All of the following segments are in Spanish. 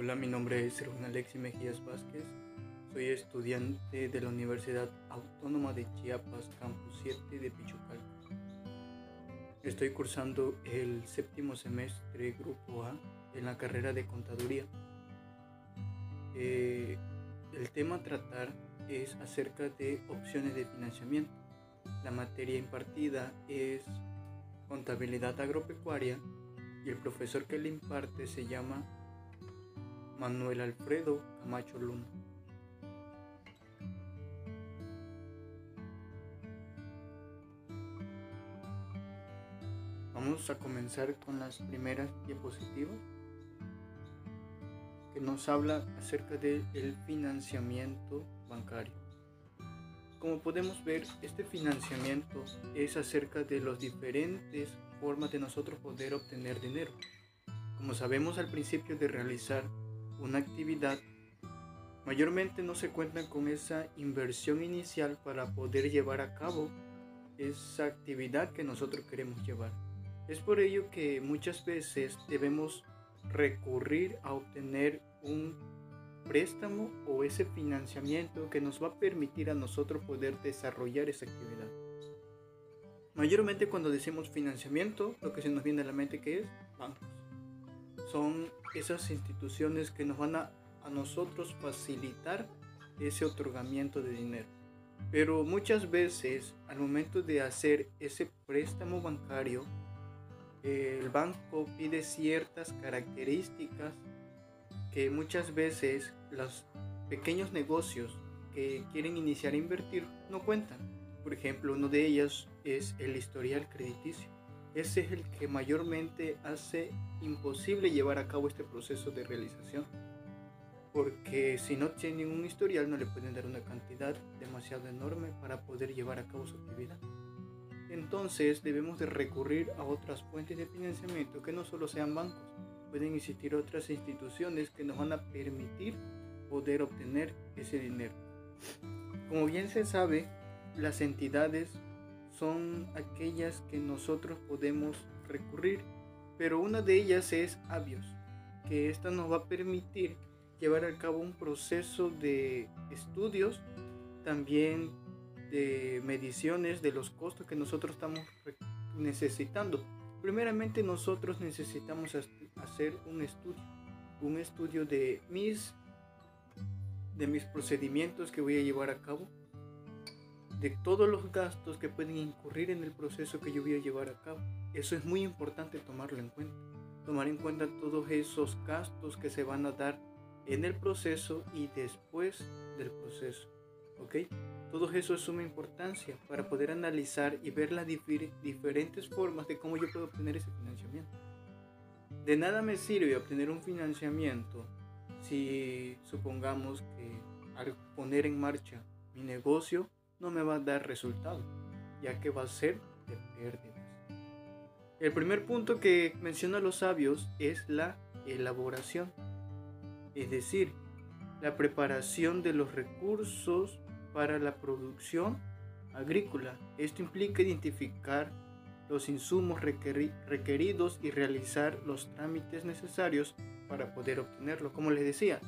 Hola, mi nombre es Sergio Alexis Mejías Vázquez. Soy estudiante de la Universidad Autónoma de Chiapas, Campus 7 de Pichucalco. Estoy cursando el séptimo semestre Grupo A en la carrera de Contaduría. El tema a tratar es acerca de opciones de financiamiento. La materia impartida es Contabilidad Agropecuaria y el profesor que le imparte se llama Manuel Alfredo Camacho Luna. Vamos a comenzar con las primeras diapositivas que nos habla acerca del financiamiento bancario. Como podemos ver, este financiamiento es acerca de las diferentes formas de nosotros poder obtener dinero. Como sabemos al principio de realizar una actividad, mayormente no se cuentan con esa inversión inicial para poder llevar a cabo esa actividad que nosotros queremos llevar. Es por ello que muchas veces debemos recurrir a obtener un préstamo o ese financiamiento que nos va a permitir a nosotros poder desarrollar esa actividad. Mayormente cuando decimos financiamiento, lo que se nos viene a la mente que es bancos. Son esas instituciones que nos van a nosotros facilitar ese otorgamiento de dinero. Pero muchas veces al momento de hacer ese préstamo bancario, el banco pide ciertas características que muchas veces los pequeños negocios que quieren iniciar a invertir no cuentan. Por ejemplo, uno de ellos es el historial crediticio. Ese es el que mayormente hace imposible llevar a cabo este proceso de realización, porque si no tienen un historial no le pueden dar una cantidad demasiado enorme para poder llevar a cabo su actividad. Entonces debemos de recurrir a otras fuentes de financiamiento que no solo sean bancos. Pueden existir otras instituciones que nos van a permitir poder obtener ese dinero. Como bien se sabe, las entidades son aquellas que nosotros podemos recurrir, pero una de ellas es Abios, que esta nos va a permitir llevar a cabo un proceso de estudios, también de mediciones de los costos que nosotros estamos necesitando. Primeramente nosotros necesitamos hacer un estudio de mis procedimientos que voy a llevar a cabo, de todos los gastos que pueden incurrir en el proceso que yo voy a llevar a cabo. Eso es muy importante tomarlo en cuenta. Tomar en cuenta todos esos gastos que se van a dar en el proceso y después del proceso. ¿Ok? Todo eso es suma importancia para poder analizar y ver las diferentes formas de cómo yo puedo obtener ese financiamiento. De nada me sirve obtener un financiamiento si supongamos que al poner en marcha mi negocio no me va a dar resultado, ya que va a ser de pérdidas. El primer punto que mencionan los sabios es la elaboración, es decir, la preparación de los recursos para la producción agrícola. Esto implica identificar los insumos requeridos y realizar los trámites necesarios para poder obtenerlo. Como les decía,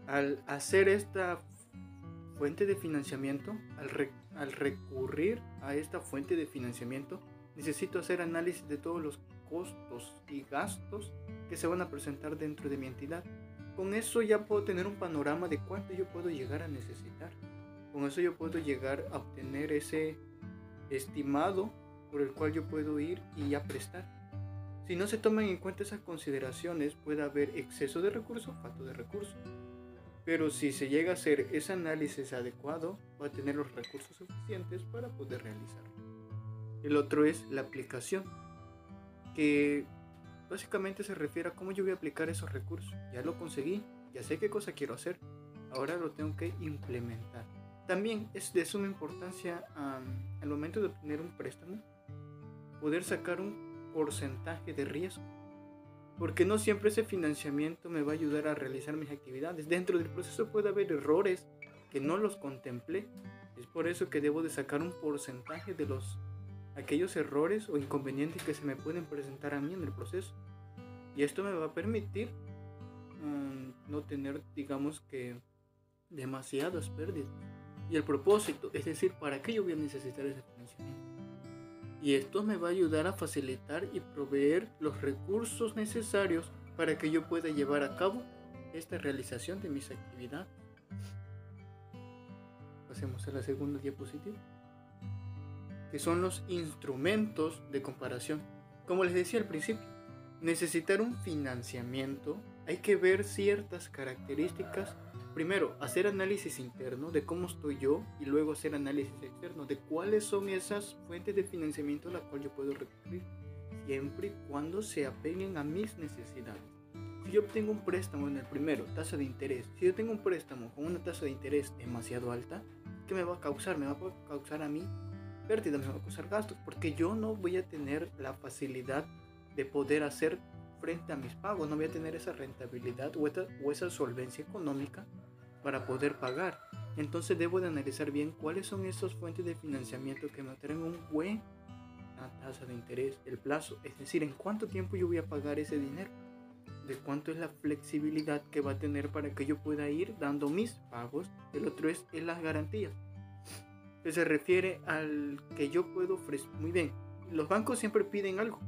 al hacer esta fuente de financiamiento, al recurrir a esta fuente de financiamiento, necesito hacer análisis de todos los costos y gastos que se van a presentar dentro de mi entidad. Con eso ya puedo tener un panorama de cuánto yo puedo llegar a necesitar. Con eso yo puedo llegar a obtener ese estimado por el cual yo puedo ir y ya prestar. Si no se toman en cuenta esas consideraciones, puede haber exceso de recursos, falta de recursos. Pero si se llega a hacer ese análisis adecuado, va a tener los recursos suficientes para poder realizarlo. El otro es la aplicación, que básicamente se refiere a cómo yo voy a aplicar esos recursos. Ya lo conseguí, ya sé qué cosa quiero hacer, ahora lo tengo que implementar. También es de suma importancia al momento de obtener un préstamo, poder sacar un porcentaje de riesgo, porque no siempre ese financiamiento me va a ayudar a realizar mis actividades. Dentro del proceso puede haber errores que no los contemplé. Es por eso que debo de sacar un porcentaje de aquellos errores o inconvenientes que se me pueden presentar a mí en el proceso. Y esto me va a permitir no tener, digamos que, demasiadas pérdidas. Y el propósito, es decir, ¿para qué yo voy a necesitar ese financiamiento? Y esto me va a ayudar a facilitar y proveer los recursos necesarios para que yo pueda llevar a cabo esta realización de mis actividades. Pasemos a la segunda diapositiva, que son los instrumentos de comparación. Como les decía al principio, necesitar un financiamiento, hay que ver ciertas características. Primero, hacer análisis interno de cómo estoy yo y luego hacer análisis externo de cuáles son esas fuentes de financiamiento a las cuales yo puedo recurrir, siempre y cuando se apeguen a mis necesidades. Si yo obtengo un préstamo en el primero, tasa de interés, si yo tengo un préstamo con una tasa de interés demasiado alta, ¿qué me va a causar? Me va a causar a mí pérdida, me va a causar gastos, porque yo no voy a tener la facilidad de poder hacer frente a mis pagos, no voy a tener esa rentabilidad o esa solvencia económica para poder pagar. Entonces debo de analizar bien cuáles son esas fuentes de financiamiento que me traen una tasa de interés, el plazo, es decir, en cuánto tiempo yo voy a pagar ese dinero, de cuánto es la flexibilidad que va a tener para que yo pueda ir dando mis pagos. El otro es las garantías, que se refiere al que yo puedo ofrecer. Muy bien, los bancos siempre piden algo,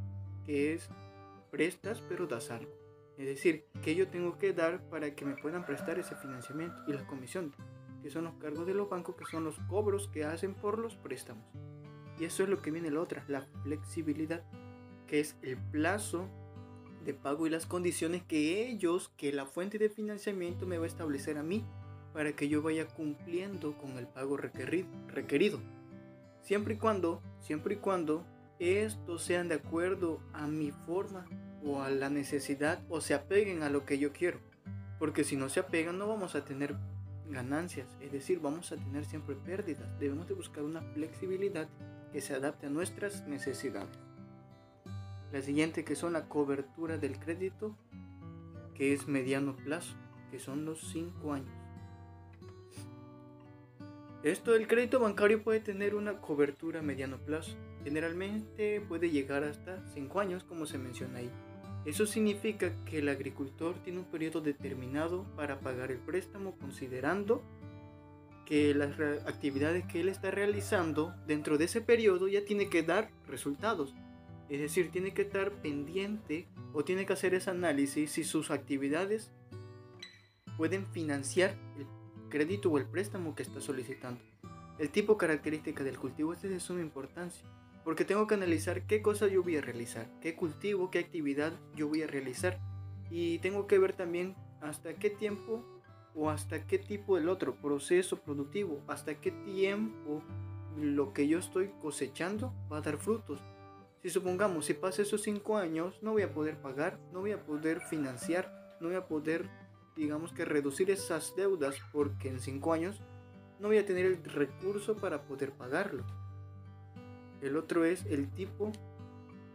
que es prestas pero das algo, es decir, que yo tengo que dar para que me puedan prestar ese financiamiento, y las comisiones, que son los cargos de los bancos, que son los cobros que hacen por los préstamos. Y eso es lo que viene la otra, la flexibilidad, que es el plazo de pago y las condiciones que la fuente de financiamiento me va a establecer a mí para que yo vaya cumpliendo con el pago requerido, siempre y cuando estos sean de acuerdo a mi forma o a la necesidad, o se apeguen a lo que yo quiero, porque si no se apegan no vamos a tener ganancias, es decir, vamos a tener siempre pérdidas. Debemos de buscar una flexibilidad que se adapte a nuestras necesidades. La siguiente, que son la cobertura del crédito, que es mediano plazo, que son los 5 años. Esto del crédito bancario puede tener una cobertura a mediano plazo. Generalmente puede llegar hasta 5 años, como se menciona ahí. Eso significa que el agricultor tiene un periodo determinado para pagar el préstamo, considerando que las actividades que él está realizando dentro de ese periodo ya tiene que dar resultados. Es decir, tiene que estar pendiente o tiene que hacer ese análisis si sus actividades pueden financiar el crédito o el préstamo que está solicitando. El tipo característica del cultivo es de suma importancia, porque tengo que analizar qué cosa yo voy a realizar, qué cultivo, qué actividad yo voy a realizar, y tengo que ver también hasta qué tiempo o hasta qué tipo del otro proceso productivo, hasta qué tiempo lo que yo estoy cosechando va a dar frutos. Si supongamos, si pasa esos 5 años, no voy a poder pagar, no voy a poder financiar, no voy a poder, digamos que, reducir esas deudas, porque en 5 años no voy a tener el recurso para poder pagarlo. El otro es el tipo,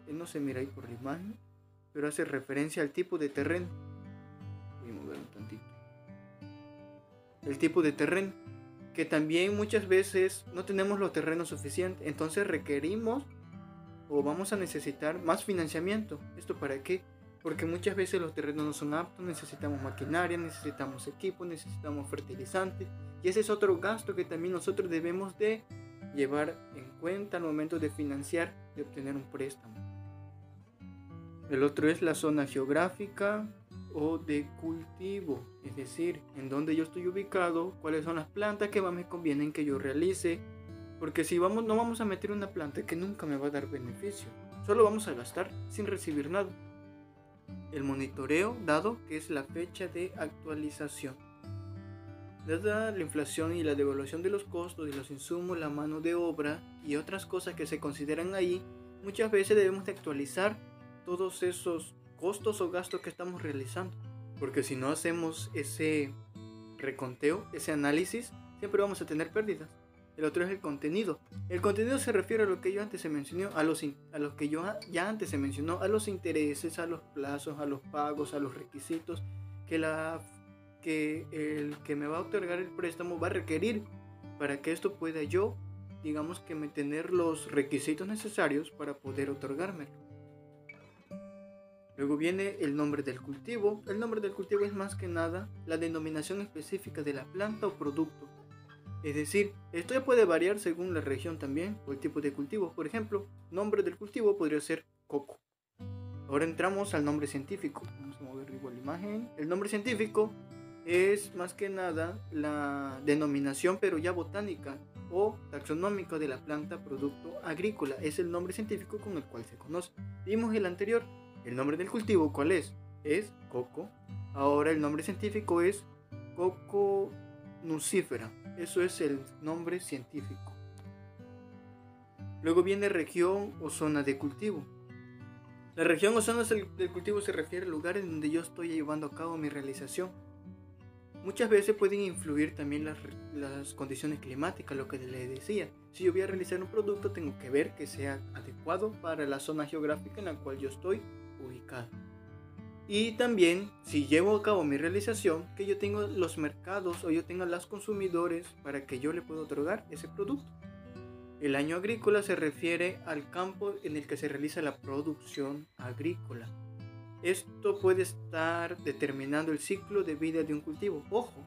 no se mira ahí por la imagen, pero hace referencia al tipo de terreno. Voy a mover un tantito. El tipo de terreno, que también muchas veces no tenemos los terrenos suficientes, entonces requerimos o vamos a necesitar más financiamiento. ¿Esto para qué? Porque muchas veces los terrenos no son aptos, necesitamos maquinaria, necesitamos equipo, necesitamos fertilizantes, y ese es otro gasto que también nosotros debemos de llevar en cuenta al momento de financiar, de obtener un préstamo. El otro es la zona geográfica o de cultivo, es decir, en donde yo estoy ubicado, cuáles son las plantas que más me convienen que yo realice, porque si no vamos a meter una planta que nunca me va a dar beneficio, solo vamos a gastar sin recibir nada. El monitoreo, dado que es la fecha de actualización. Dada la inflación y la devaluación de los costos de los insumos, la mano de obra y otras cosas que se consideran ahí, muchas veces debemos de actualizar todos esos costos o gastos que estamos realizando, porque si no hacemos ese reconteo, ese análisis, siempre vamos a tener pérdidas. El otro es el contenido. El contenido se refiere a lo que yo antes se mencionó, a los que yo ya antes se mencionó, a los intereses, a los plazos, a los pagos, a los requisitos que el que me va a otorgar el préstamo va a requerir para que esto pueda yo, digamos que tener los requisitos necesarios para poder otorgármelo. Luego viene el nombre del cultivo. El nombre del cultivo es más que nada la denominación específica de la planta o producto. Es decir, esto ya puede variar según la región también o el tipo de cultivo. Por ejemplo, nombre del cultivo podría ser coco. Ahora entramos al nombre científico. Vamos a mover igual la imagen. El nombre científico es más que nada la denominación, pero ya botánica o taxonómica de la planta producto agrícola. Es el nombre científico con el cual se conoce. Vimos el anterior. El nombre del cultivo, ¿cuál es? Es coco. Ahora el nombre científico es coco nucífera. Eso es el nombre científico. Luego viene región o zona de cultivo. La región o zona de cultivo se refiere al lugar en donde yo estoy llevando a cabo mi realización. Muchas veces pueden influir también las condiciones climáticas, lo que les decía. Si yo voy a realizar un producto, tengo que ver que sea adecuado para la zona geográfica en la cual yo estoy ubicado. Y también, si llevo a cabo mi realización, que yo tenga los mercados o yo tenga los consumidores para que yo le pueda otorgar ese producto. El año agrícola se refiere al campo en el que se realiza la producción agrícola. Esto puede estar determinando el ciclo de vida de un cultivo. Ojo,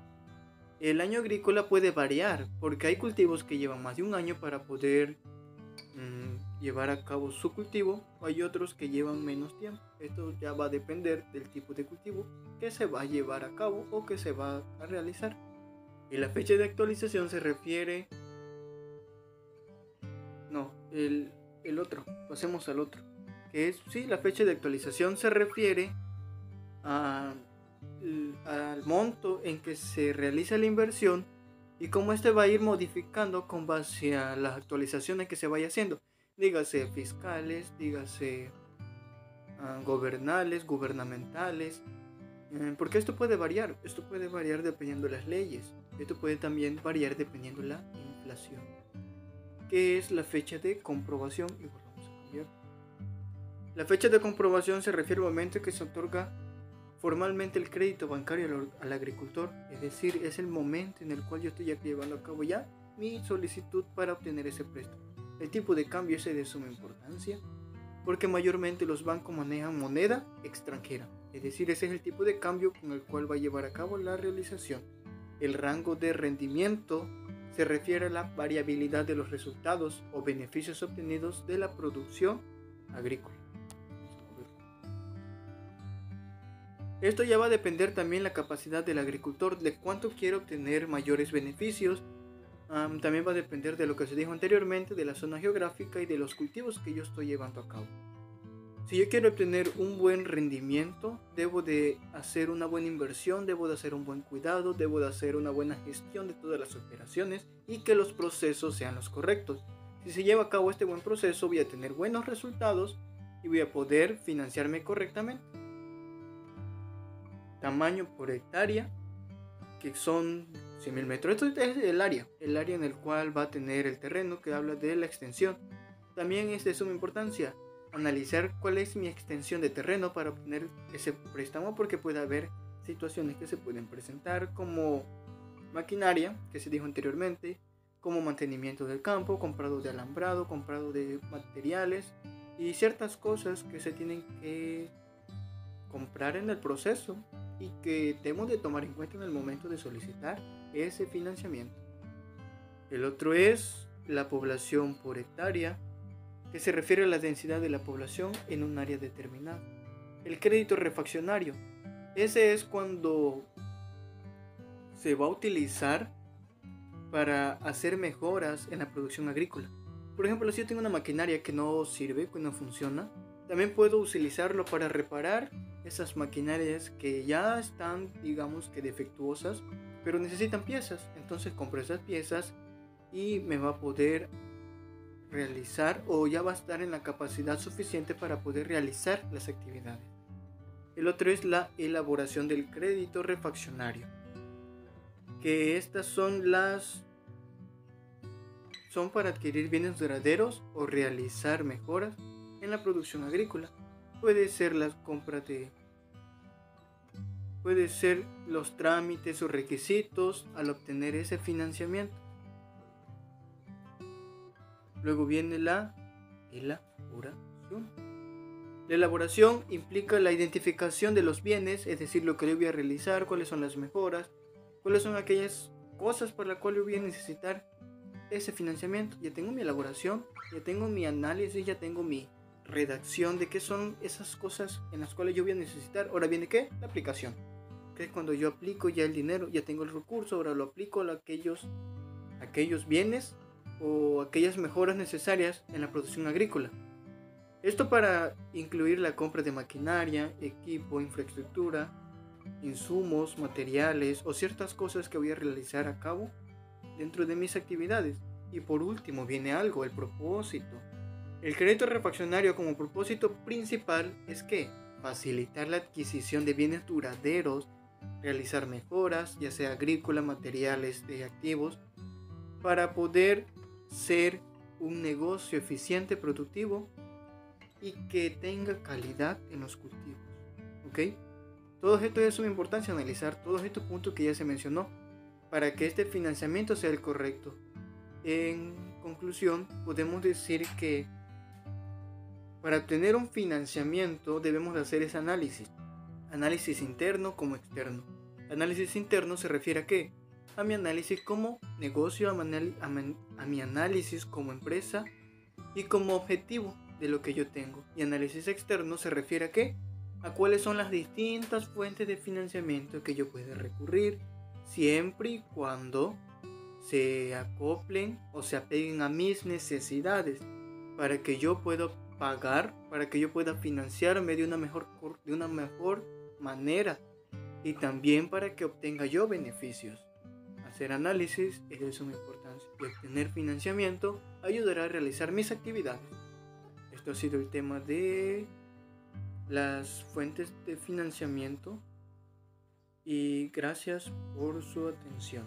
el año agrícola puede variar porque hay cultivos que llevan más de un año para poder llevar a cabo su cultivo. Hay otros que llevan menos tiempo. Esto ya va a depender del tipo de cultivo que se va a llevar a cabo o que se va a realizar. Y la fecha de actualización se refiere... No, el otro. Pasemos al otro. Que es, sí, la fecha de actualización se refiere al monto en que se realiza la inversión y cómo este va a ir modificando con base a las actualizaciones que se vaya haciendo. Dígase fiscales, dígase gubernamentales. Porque esto puede variar dependiendo de las leyes. Esto puede también variar dependiendo de la inflación. ¿Qué es la fecha de comprobación? Y vamos a cambiar. La fecha de comprobación se refiere al momento que se otorga formalmente el crédito bancario al agricultor, es decir, es el momento en el cual yo estoy llevando a cabo ya mi solicitud para obtener ese préstamo. El tipo de cambio es de suma importancia porque mayormente los bancos manejan moneda extranjera, es decir, ese es el tipo de cambio con el cual va a llevar a cabo la realización. El rango de rendimiento se refiere a la variabilidad de los resultados o beneficios obtenidos de la producción agrícola. Esto ya va a depender también la capacidad del agricultor, de cuánto quiere obtener mayores beneficios. También va a depender de lo que se dijo anteriormente, de la zona geográfica y de los cultivos que yo estoy llevando a cabo. Si yo quiero obtener un buen rendimiento, debo de hacer una buena inversión, debo de hacer un buen cuidado, debo de hacer una buena gestión de todas las operaciones y que los procesos sean los correctos. Si se lleva a cabo este buen proceso, voy a tener buenos resultados y voy a poder financiarme correctamente. Tamaño por hectárea, que son 100.000 metros. Esto es el área en el cual va a tener el terreno, que habla de la extensión. También es de suma importancia analizar cuál es mi extensión de terreno para obtener ese préstamo, porque puede haber situaciones que se pueden presentar como maquinaria, que se dijo anteriormente, como mantenimiento del campo, comprado de alambrado, comprado de materiales y ciertas cosas que se tienen que comprar en el proceso y que debemos de tomar en cuenta en el momento de solicitar ese financiamiento. El otro es la población por hectárea, que se refiere a la densidad de la población en un área determinada. El crédito refaccionario, ese es cuando se va a utilizar para hacer mejoras en la producción agrícola. Por ejemplo, si yo tengo una maquinaria que no sirve, que no funciona, también puedo utilizarlo para reparar esas maquinarias que ya están, digamos que defectuosas, pero necesitan piezas. Entonces compro esas piezas y me va a poder realizar, o ya va a estar en la capacidad suficiente para poder realizar las actividades. El otro es la elaboración del crédito refaccionario, que estas son para adquirir bienes duraderos o realizar mejoras en la producción agrícola. Puede ser las compras puede ser los trámites o requisitos al obtener ese financiamiento. Luego viene la elaboración. La elaboración implica la identificación de los bienes, es decir, lo que yo voy a realizar, cuáles son las mejoras, cuáles son aquellas cosas para las cuales yo voy a necesitar ese financiamiento. Ya tengo mi elaboración, ya tengo mi análisis, ya tengo mi redacción de qué son esas cosas en las cuales yo voy a necesitar. Ahora viene ¿qué? La aplicación, que es cuando yo aplico ya el dinero, ya tengo el recurso, ahora lo aplico a aquellos bienes o aquellas mejoras necesarias en la producción agrícola. Esto para incluir la compra de maquinaria, equipo, infraestructura, insumos, materiales o ciertas cosas que voy a realizar a cabo dentro de mis actividades. Y por último viene algo, el propósito. El crédito refaccionario como propósito principal es que facilitar la adquisición de bienes duraderos, realizar mejoras, ya sea agrícola, materiales de activos, para poder ser un negocio eficiente, productivo y que tenga calidad en los cultivos. ¿Ok? Todo esto es de suma importancia, analizar todos estos puntos que ya se mencionó para que este financiamiento sea el correcto. En conclusión, podemos decir que para obtener un financiamiento debemos hacer ese análisis interno como externo. Análisis interno se refiere a ¿qué? A mi análisis como negocio, a mi análisis como empresa y como objetivo de lo que yo tengo. Y análisis externo se refiere a ¿qué? A cuáles son las distintas fuentes de financiamiento que yo puedo recurrir, siempre y cuando se acoplen o se apeguen a mis necesidades, para que yo pueda pagar, para que yo pueda financiarme de una mejor manera y también para que obtenga yo beneficios. Hacer análisis es de suma importancia y obtener financiamiento ayudará a realizar mis actividades. Esto ha sido el tema de las fuentes de financiamiento y gracias por su atención.